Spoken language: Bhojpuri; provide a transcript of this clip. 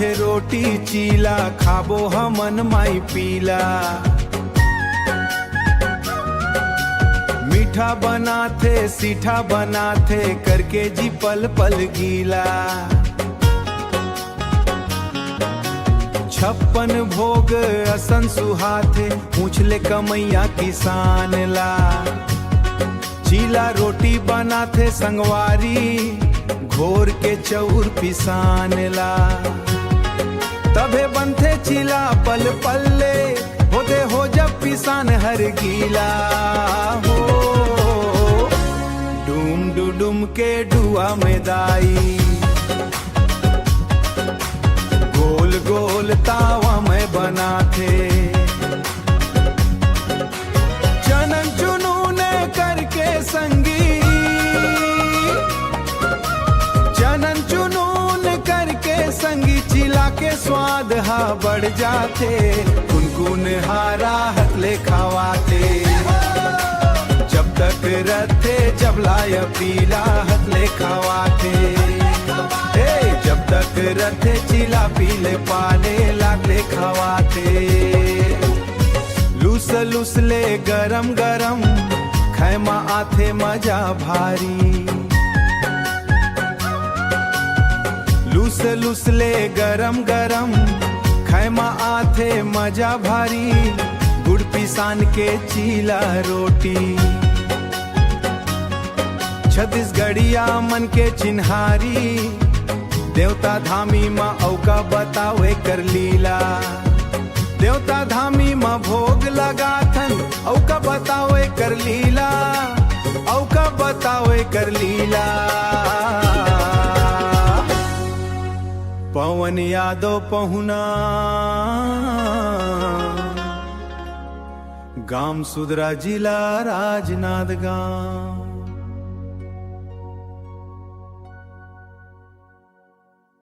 थे रोटी चीला, खाबो हमन माई पीला। मीठा बना थे सीठा बना थे, करके जी पल पल गीला। 56 भोग असन सुहाथे, पूछ ले कमैया किसान ला। चीला रोटी बना थे संगवारी, घोर के चौर पिसान ला। तबे बनथे चीला पल पल्ले, हो दे हो जब पिसान हर गीला। हो डूम डूडूम के डुआ में दाई, गोल गोल तावा में बना थे। चनन चुनून करके संगी, चनन चुनून करके संगी, चिला के स्वाद हा बढ़ जाते। कुनकुन हारा हतले खावाते, जब तक रथे जब लाय पीला हतले खावाते। जब तक रथे चिला पीले पाले लागले खावाते। लूस लूस ले गरम गरम, खैमा आथे मजा भारी। लूस लूस ले गरम गरम, खैमा आथे मजा भारी। गुड़ पिसान के चीला रोटी, छत्तीसगढ़िया मन के चिन्हारी। देवता धामी माँ औका बतावे कर लीला, देवता धामी माँ भोग लगाथन। औका बतावे कर लीला, औका बतावे कर लीला। पवन यादव पहुना, गाम सुदरा जिला राजनांदगांव।